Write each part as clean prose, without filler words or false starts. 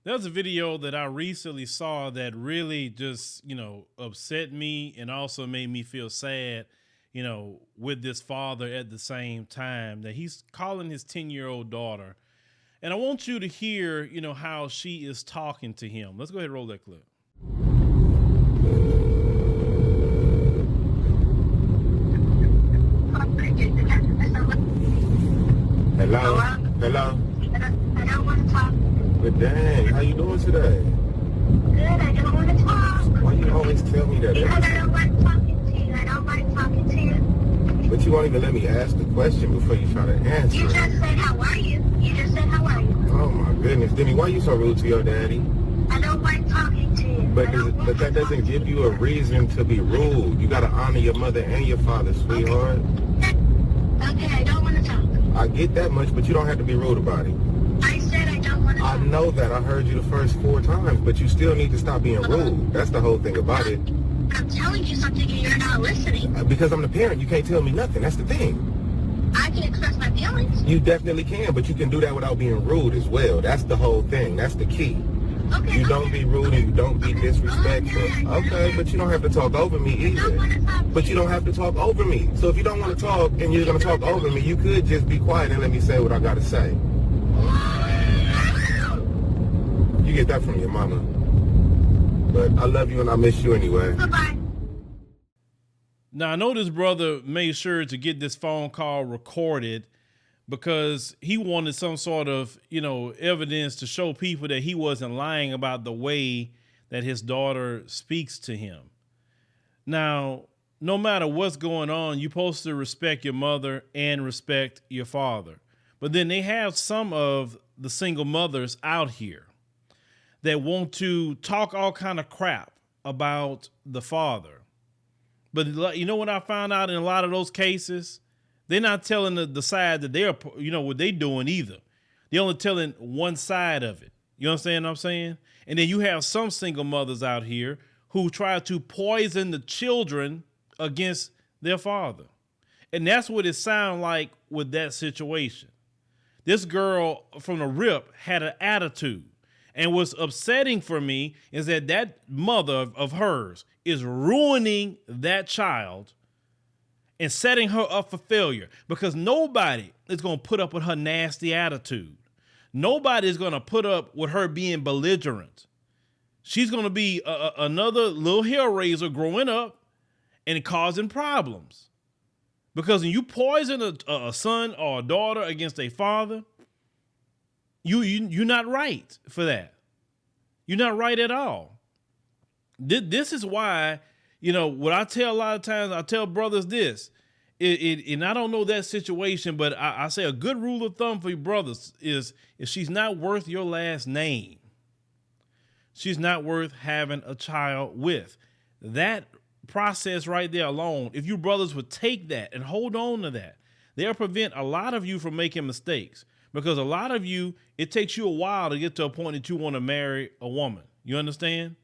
There's a video that I recently saw that really just, upset me and also made me feel sad, with this father at the same time that he's calling his 10-year-old daughter. And I want you to hear, how she is talking to him. Let's go ahead and roll that clip. Hello? Hello? I don't want to talk. But dang, how you doing today? Good, I don't want to talk. Why you always tell me that? Because I don't like talking to you. I don't like talking to you. But you won't even let me ask the question before you try to answer You it. just said, how are you? You just said, how are you? Oh my goodness, Demi, why you so rude to your daddy? I don't like talking to you. But that doesn't give you a reason to be rude. You gotta honor your mother and your father, sweetheart. Okay, I don't want to talk. I get that much, but you don't have to be rude about it. I said I don't want to I talk. know that. I heard you the first 4 times, but you still need to stop being rude. That's the whole thing about it. I'm telling you something and you're not listening. Because I'm the parent, you can't tell me nothing. That's the thing. I can express my feelings. You definitely can, but you can do that without being rude as well. That's the whole thing. That's the key. Okay. You don't be rude and you don't be disrespectful. Okay, but you don't have to talk over me I don't want either. to talk. But you don't have to talk over me. So if you don't want to talk and you're going to talk over me, you could just be quiet and let me say what I got to say. You get that from your mama. But I love you and I miss you anyway. Goodbye. Now, I know this brother made sure to get this phone call recorded because he wanted some sort of, evidence to show people that he wasn't lying about the way that his daughter speaks to him. Now, no matter what's going on, you're supposed to respect your mother and respect your father. But then they have some of the single mothers out here that want to talk all kind of crap about the father. But you know what I found out in a lot of those cases? They're not telling the side that they're, what they doing either. They're only telling one side of it. You understand what I'm saying? And then you have some single mothers out here who try to poison the children against their father. And that's what it sounds like with that situation. This girl from the rip had an attitude. And what's upsetting for me is that mother of hers is ruining that child and setting her up for failure, because nobody is going to put up with her nasty attitude. Nobody is going to put up with her being belligerent. She's going to be another little hell raiser growing up and causing problems. Because when you poison a son or a daughter against a father, you're not right for that. You're not right at all. This is why, what I tell a lot of times, I tell brothers this, and I don't know that situation, but I say a good rule of thumb for your brothers is if she's not worth your last name, she's not worth having a child with. That process right there alone, if you brothers would take that and hold on to that, they'll prevent a lot of you from making mistakes. Because a lot of you, it takes you a while to get to a point that you want to marry a woman. You understand?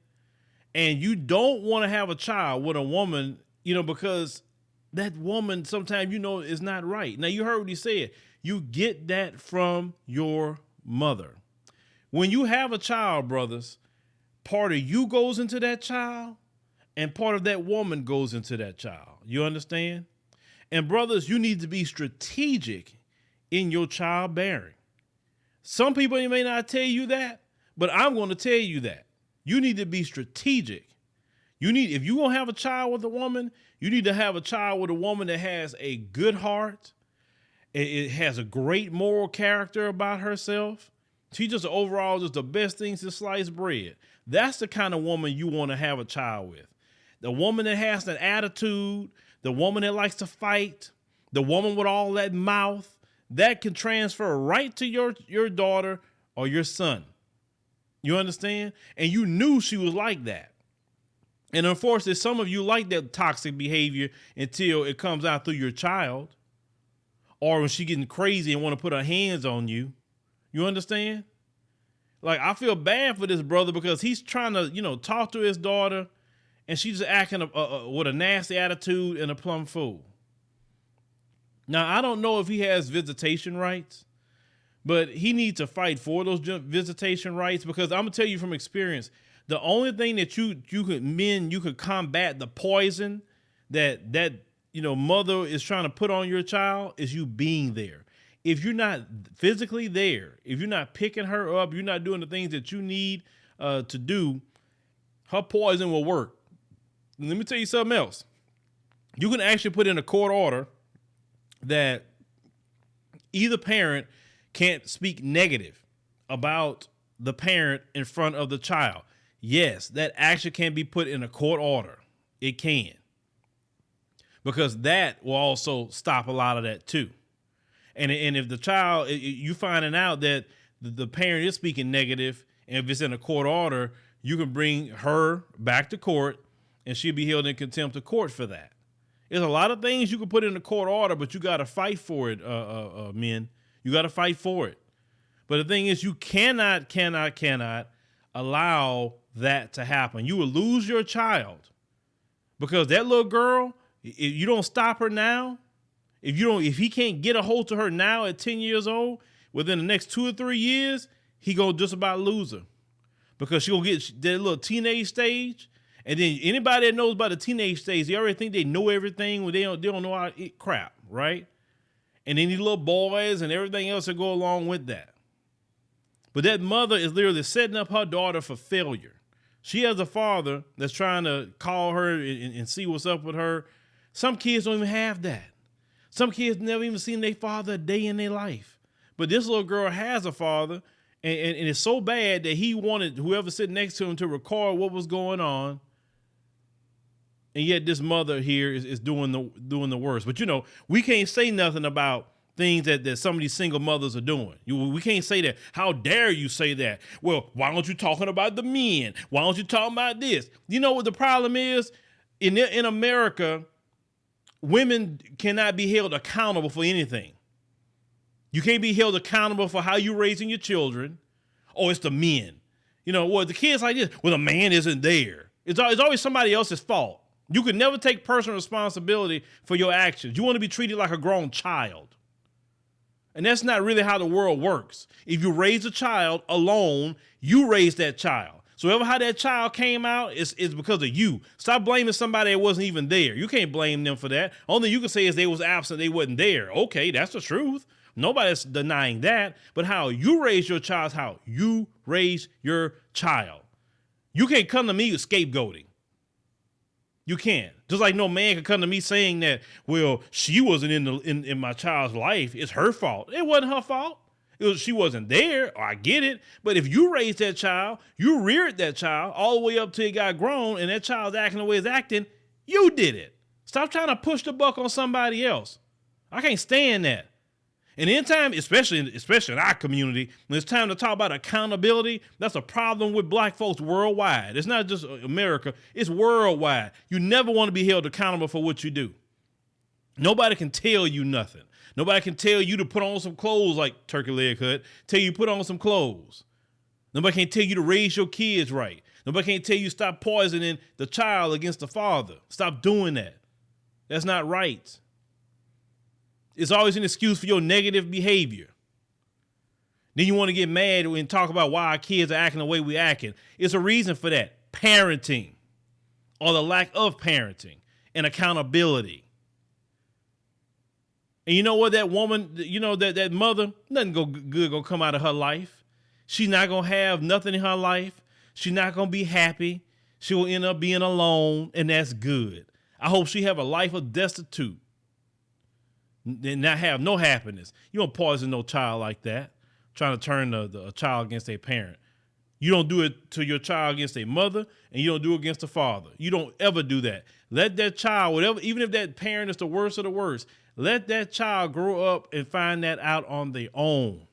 And you don't want to have a child with a woman, because that woman sometimes, is not right. Now, you heard what he said. You get that from your mother. When you have a child, brothers, part of you goes into that child and part of that woman goes into that child. You understand? And brothers, you need to be strategic in your childbearing. Some people may not tell you that, but I'm going to tell you that. You need to be strategic. If you're going to have a child with a woman, you need to have a child with a woman that has a good heart. It has a great moral character about herself. She's just overall just the best thing since sliced bread. That's the kind of woman you want to have a child with. The woman that has an attitude, the woman that likes to fight, the woman with all that mouth, that can transfer right to your daughter or your son. You understand? And you knew she was like that. And unfortunately, some of you like that toxic behavior until it comes out through your child, or when she getting crazy and want to put her hands on you. You understand? Like, I feel bad for this brother because he's trying to, talk to his daughter and she's just acting with a nasty attitude and a plumb fool. Now, I don't know if he has visitation rights, But he needs to fight for those visitation rights, because I'm gonna tell you from experience, the only thing that you could combat the poison that mother is trying to put on your child is you being there. If you're not physically there, if you're not picking her up, you're not doing the things that you need to do, her poison will work. And let me tell you something else. You can actually put in a court order that either parent can't speak negative about the parent in front of the child. Yes, that actually can be put in a court order. It can. Because that will also stop a lot of that too. And if the child, you finding out that the parent is speaking negative, and if it's in a court order, you can bring her back to court and she'll be held in contempt of court for that. There's a lot of things you can put in a court order, but you got to fight for it, men. You got to fight for it. But the thing is, you cannot allow that to happen. You will lose your child, because that little girl, if you don't stop her now, if he can't get a hold to her now at 10 years old, within the next 2 or 3 years, he gonna just about lose her, because she gonna get that little teenage stage. And then anybody that knows about the teenage stage, they already think they know everything when they don't know how to eat crap, right? And then these little boys and everything else that go along with that. But that mother is literally setting up her daughter for failure. She has a father that's trying to call her and see what's up with her. Some kids don't even have that. Some kids never even seen their father a day in their life. But this little girl has a father, and it's so bad that he wanted whoever sitting next to him to record what was going on. And yet this mother here is doing the worst. But we can't say nothing about things that some of these single mothers are doing. We can't say that. How dare you say that? Well, why aren't you talking about the men? Why aren't you talking about this? You know what the problem is? In America, women cannot be held accountable for anything. You can't be held accountable for how you're raising your children. Oh, it's the men. Well, the kids like this. Well, the man isn't there. It's always somebody else's fault. You could never take personal responsibility for your actions. You want to be treated like a grown child. And that's not really how the world works. If you raise a child alone, you raise that child. So ever how that child came out is because of you. Stop blaming somebody that wasn't even there. You can't blame them for that. Only you can say is they was absent, they wasn't there. Okay, that's the truth. Nobody's denying that. But how you raise your child is how you raise your child. You can't come to me with scapegoating. You can't. Just like no man can come to me saying that, well, she wasn't in my child's life. It's her fault. It wasn't her fault. She wasn't there. I get it. But if you raised that child, you reared that child all the way up till he got grown, and that child's acting the way it's acting, you did it. Stop trying to push the buck on somebody else. I can't stand that. And anytime, especially in our community, when it's time to talk about accountability, that's a problem with black folks worldwide. It's not just America, it's worldwide. You never want to be held accountable for what you do. Nobody can tell you nothing. Nobody can tell you to put on some clothes like Turkey Leg Hut, tell you to put on some clothes. Nobody can tell you to raise your kids right. Nobody can tell you stop poisoning the child against the father. Stop doing that. That's not right. It's always an excuse for your negative behavior. Then you want to get mad and talk about why our kids are acting the way we're acting. It's a reason for that. Parenting, or the lack of parenting and accountability. And you know what? That woman, that mother, nothing good gonna come out of her life. She's not gonna have nothing in her life. She's not gonna be happy. She will end up being alone, and that's good. I hope she have a life of destitute. And not have no happiness. You don't poison no child like that, trying to turn a child against their parent. You don't do it to your child against their mother, and you don't do it against the father. You don't ever do that. Let that child, whatever, even if that parent is the worst of the worst, let that child grow up and find that out on their own.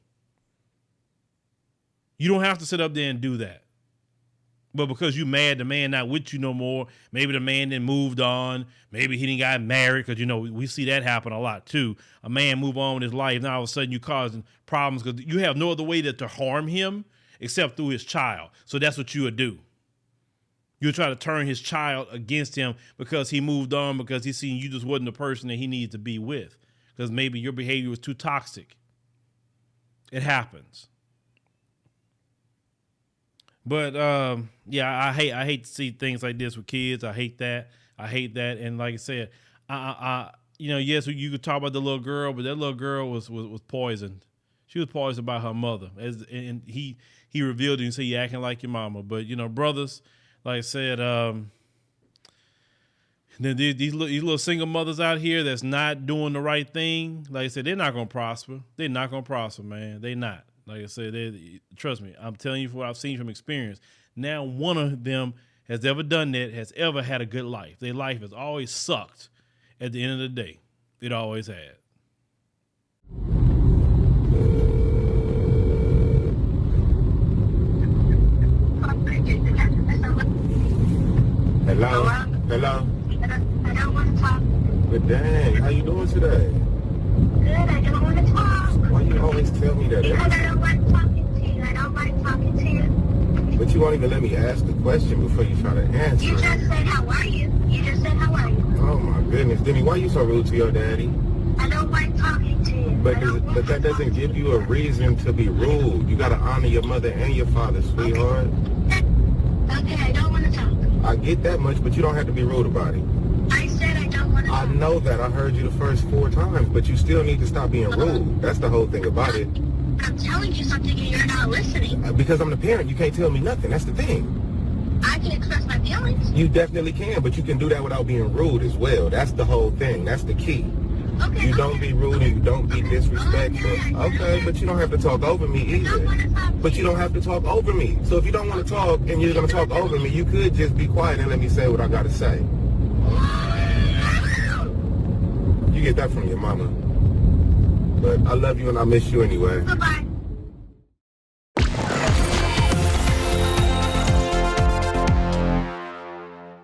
You don't have to sit up there and do that. But because you mad the man not with you no more, maybe the man then moved on, maybe he didn't got married, because we see that happen a lot too. A man move on with his life, now all of a sudden you causing problems because you have no other way to harm him except through his child. So that's what you would do. You'll try to turn his child against him because he moved on, because he seen you just wasn't the person that he needs to be with, because maybe your behavior was too toxic. It happens. But yeah, I hate to see things like this with kids. I hate that. And like I said, yes, you could talk about the little girl, but that little girl was poisoned. She was poisoned by her mother. And he revealed it and said, "You acting like your mama." But brothers, like I said, then these little single mothers out here that's not doing the right thing, like I said, they're not gonna prosper. They're not gonna prosper, man. They not. Like I said, trust me, I'm telling you from what I've seen from experience. Now, one of them has ever done that, has ever had a good life. Their life has always sucked at the end of the day. It always had. Hello? Hello? I don't want to talk. But dang, how you doing today? Good, I don't want to talk. Why you always tell me that? Because I don't like talking to you. I don't like talking to you. But you won't even let me ask the question before you try to answer. You just said, how are you? You just said, how are you? Oh my goodness, Demi, why you so rude to your daddy? I don't like talking to you. But that doesn't give you a reason to be rude. You gotta honor your mother and your father, sweetheart. Okay, I don't want to talk. I get that much, but you don't have to be rude about it. I said I don't want to I talk. know that. I heard you the first 4 times, but you still need to stop being rude. That's the whole thing about it. I'm telling you something and you're not listening. Because I'm the parent, you can't tell me nothing. That's the thing. I can express my feelings. You definitely can, but you can do that without being rude as well. That's the whole thing. That's the key. Okay. You don't be rude and you don't be disrespectful. Okay, but you don't have to talk over me either. But you don't have to talk over me. So if you don't want to talk and you're going to talk over me, you could just be quiet and let me say what I got to say. You get that from your mama. But I love you and I miss you anyway. Goodbye.